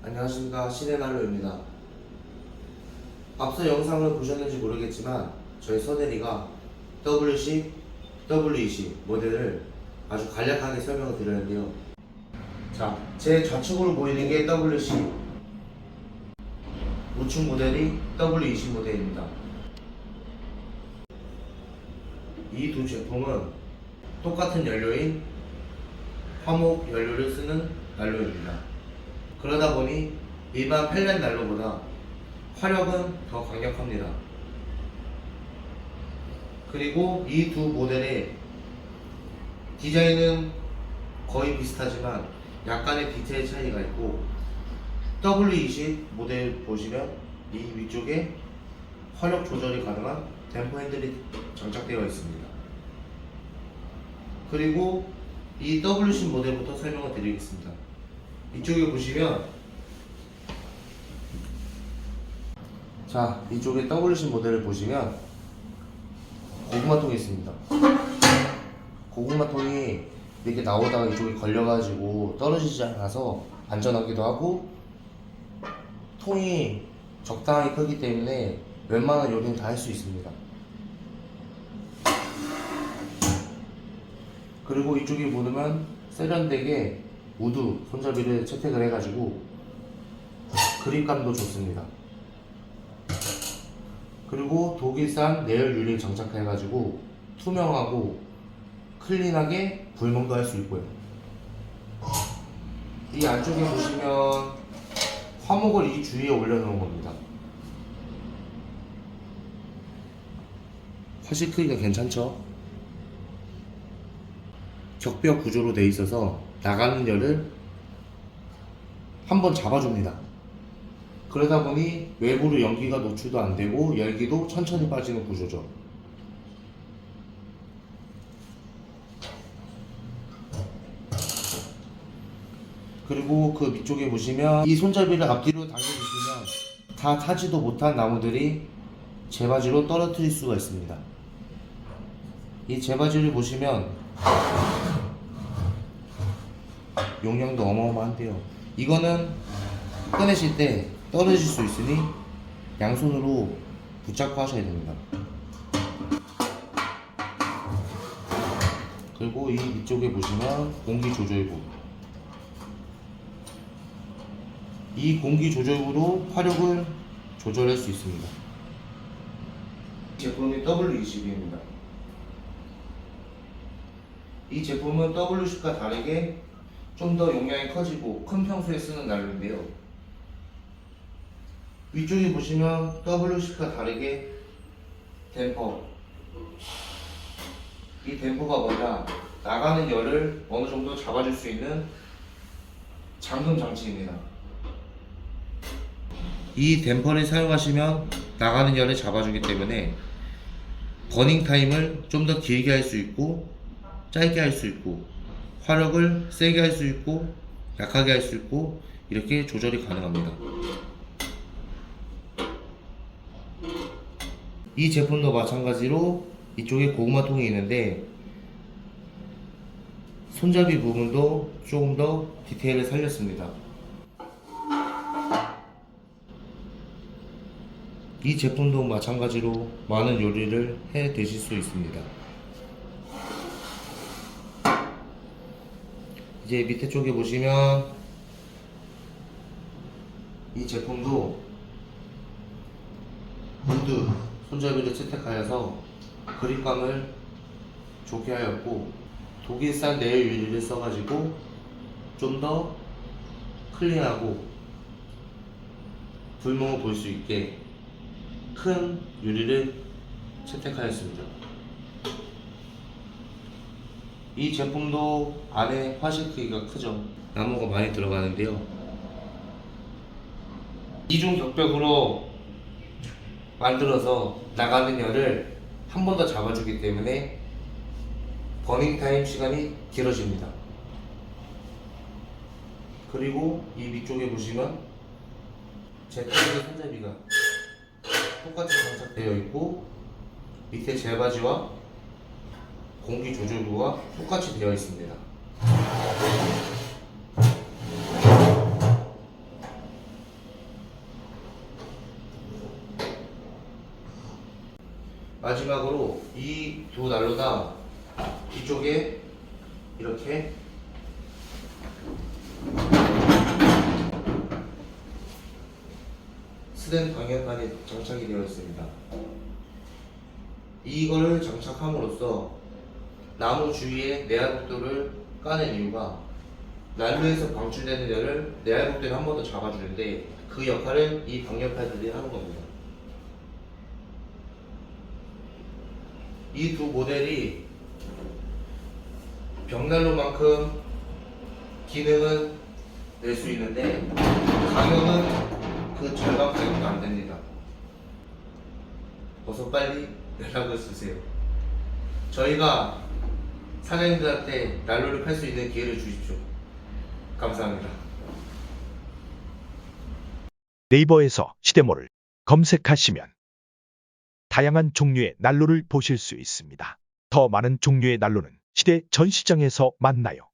안녕하십니까, 신의난로입니다. 앞서 영상을 보셨는지 모르겠지만 저희 서대리가 W식, W20 모델을 아주 간략하게 설명을 드렸는데요. 자, 제 좌측으로 보이는 게 W식, 우측 모델이 W20 모델입니다. 이 두 제품은 똑같은 연료인 화목 연료를 쓰는 난로입니다. 그러다 보니 일반 펠렛 난로보다 화력은 더 강력합니다. 그리고 이 두 모델의 디자인은 거의 비슷하지만 약간의 디테일 차이가 있고, W20 모델 보시면 이 위쪽에 화력 조절이 가능한 댐퍼 핸들이 장착되어 있습니다. 그리고 이 W10 모델부터 설명을 드리겠습니다. 이쪽에 보시면, 자, 이쪽에 W10 모델을 보시면 고구마통이 있습니다. 고구마통이 이렇게 나오다가 이쪽에 걸려가지고 떨어지지 않아서 안전하기도 하고, 통이 적당히 크기 때문에 웬만한 요리는 다 할 수 있습니다. 그리고 이쪽에 보면 세련되게 우드 손잡이를 채택을 해가지고 그립감도 좋습니다. 그리고 독일산 내열 유리를 장착해가지고 투명하고 클린하게 불멍도 할 수 있고요. 이 안쪽에 보시면 화목을 이 주위에 올려놓은 겁니다. 화실 크기가 괜찮죠? 격벽 구조로 되어 있어서 나가는 열을 한번 잡아줍니다. 그러다 보니 외부로 연기가 노출도 안 되고 열기도 천천히 빠지는 구조죠. 그리고 그 밑쪽에 보시면 이 손잡이를 앞뒤로 당겨주시면 다 타지도 못한 나무들이 제바지로 떨어뜨릴 수가 있습니다. 이 제바지를 보시면 용량도 어마어마한데요. 이거는 꺼내실 때 떨어질 수 있으니 양손으로 붙잡고 하셔야 됩니다. 그리고 이 밑쪽에 보시면 공기 조절부, 이 공기 조절부로 화력을 조절할 수 있습니다. 제품이 W20입니다. 이 제품은 W10과 다르게 좀 더 용량이 커지고 큰 평소에 쓰는 난로인데요. 위쪽에 보시면 W10과 다르게 댐퍼, 이 댐퍼가 뭐냐, 나가는 열을 어느 정도 잡아줄 수 있는 잠금 장치입니다. 이 댐퍼를 사용하시면 나가는 열을 잡아주기 때문에 버닝 타임을 좀 더 길게 할 수 있고 짧게 할 수 있고, 화력을 세게 할 수 있고 약하게 할 수 있고, 이렇게 조절이 가능합니다. 이 제품도 마찬가지로 이쪽에 고구마통이 있는데 손잡이 부분도 조금 더 디테일을 살렸습니다. 이 제품도 마찬가지로 많은 요리를 해 드실 수 있습니다. 이제 밑에 쪽에 보시면 이 제품도 우드 손잡이를 채택하여서 그립감을 좋게 하였고, 독일산 내열 유리를 써가지고 좀 더 클린하고 불멍을 볼 수 있게 큰 유리를 채택하였습니다. 이 제품도 안에 화실 크기가 크죠. 나무가 많이 들어가는데요. 이중 격벽으로 만들어서 나가는 열을 한 번 더 잡아주기 때문에 버닝 타임 시간이 길어집니다. 그리고 이 밑쪽에 보시면 제트의 손잡이가 똑같이 장착되어 있고, 밑에 제바지와 공기 조절부가 똑같이 되어 있습니다. 마지막으로 이 두 난로 다 뒤쪽에 이렇게 스댄 방향판이 장착이 되어 있습니다. 이거를 장착함으로써 나무 주위에 내화복도를 까는 이유가 난로에서 방출되는 열을 내화복도를 한 번 더 잡아주는데 그 역할을 이 방열판들이 하는 겁니다. 이 두 모델이 벽난로만큼 기능은 낼 수 있는데 가격은 그 절반 가격도 안 됩니다. 어서 빨리 연락을 주세요. 저희가 사장님들한테 난로를 팔 수 있는 기회를 주십시오. 감사합니다. 네이버에서 시대모를 검색하시면 다양한 종류의 난로를 보실 수 있습니다. 더 많은 종류의 난로는 시대 전시장에서 만나요.